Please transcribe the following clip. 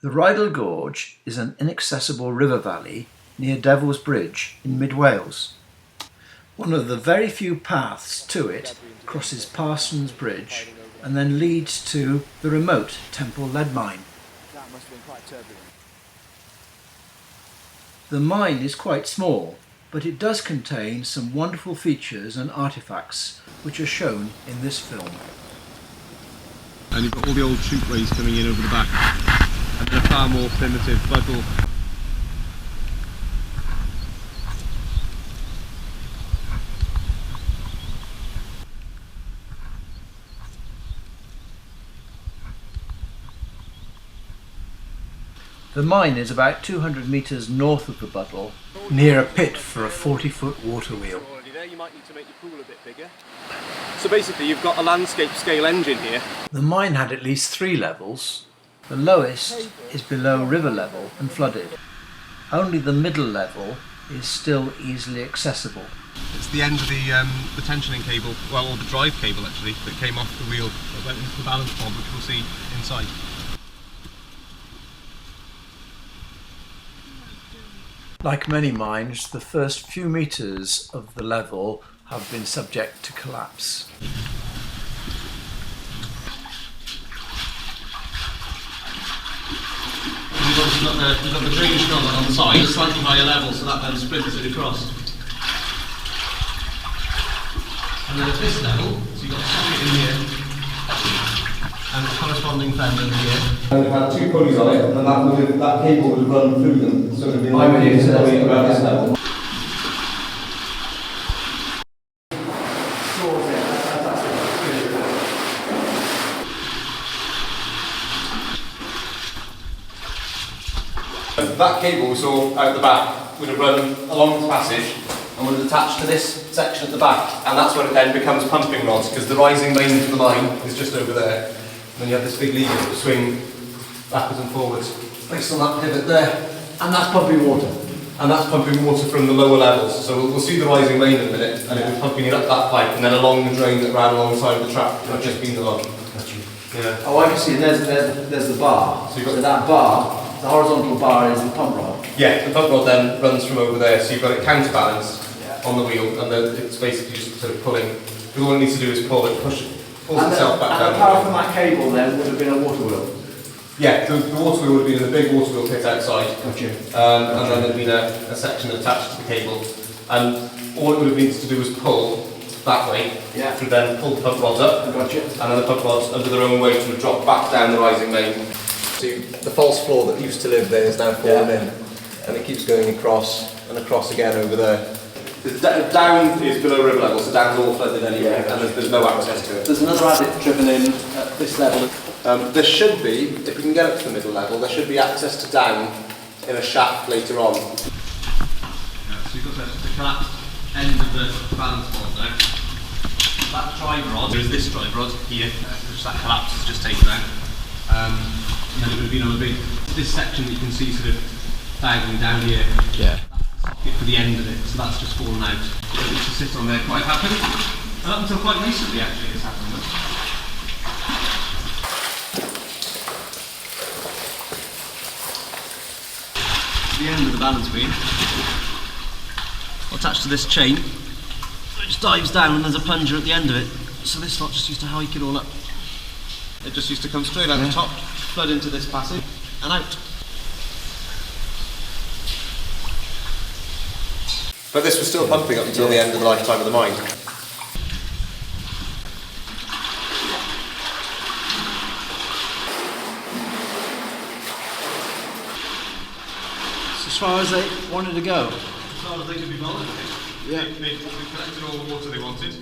The Rheidol Gorge is an inaccessible river valley near Devil's Bridge in mid-Wales. One of the very few paths to it crosses Parsons Bridge and then leads to the remote Temple Lead Mine. That must have been quite turbulent. The mine is quite small, but it does contain some wonderful features and artefacts which are shown in this film. And you've got all the old chute-ways coming in over the back, and then a far more primitive buttle. The mine is about 200 metres north of the Buddle, near a pit for a 40-foot water wheel. Already there, you might need to make your pool a bit bigger. So basically you've got a landscape scale engine here. The mine had at least 3 levels. The lowest is below river level and flooded. Only the middle level is still easily accessible. It's the end of the tensioning cable, well, or the drive cable actually, that came off the wheel that went into the balance pod, which we'll see inside. Like many mines, the first few metres of the level have been subject to collapse. You've got the drainage column on the side, a slightly higher level, so that then splinters it across. And then at this level, so you've got a socket in here, and a corresponding fender in here. And it had 2 pulleys on it, and that cable would have run through them, so it would be like about this level. That cable we saw out the back would have run along the passage and would have attached to this section at the back, and that's when it then becomes pumping rods, because the rising main for the mine is just over there. And then you have this big lever that swing backwards and forwards based on that pivot there, and that's pumping water. And that's pumping water from the lower levels. So we'll see the rising main in a minute, and it'll be pumping it up that pipe and then along the drain that ran alongside the trap that I've just been along. Yeah. Oh, I can see. There's the bar. So you've got that bar. The horizontal bar is the pump rod. Yeah, the pump rod then runs from over there, so you've got it counterbalanced on the wheel, and then it's basically just sort of pulling. Because all it needs to do is pull it, pulls itself back down. And the power from that cable then would have been a water wheel. Yeah, the water wheel would have been in the big water wheel pit outside. Gotcha. And then there'd been a section attached to the cable, and all it would have needed to do was pull that way, to then pull the pump rods up, Gotcha. and then the pump rods under their own weight would drop back down the rising main. So the false floor that used to live there is now fallen in, and it keeps going across and across again over there. The down is below river level, so down's all flooded anyway, and there's no access to it. There's another adit driven in at this level. There should be, if we can get up to the middle level, there should be access to down in a shaft later on. Yeah, so you've got the collapsed end of the balance board now. That drive rod, there is this drive rod here, which that collapse has just taken out. And then it would have been on a big, this section that you can see sort of diagonally down here. Yeah. That's the socket for the end of it, so that's just fallen out. It used to sit on there quite happily. And up until quite recently actually it's happened. The end of the balance beam, attached to this chain, which dives down, and there's a plunger at the end of it. So this lot just used to hike it all up. It just used to come straight out the top, flood into this passage, and out. But this was still pumping up until the end of the lifetime of the mine. As far as they wanted to go. As far as they could be bothered, I think. Yeah. They collected all the water they wanted.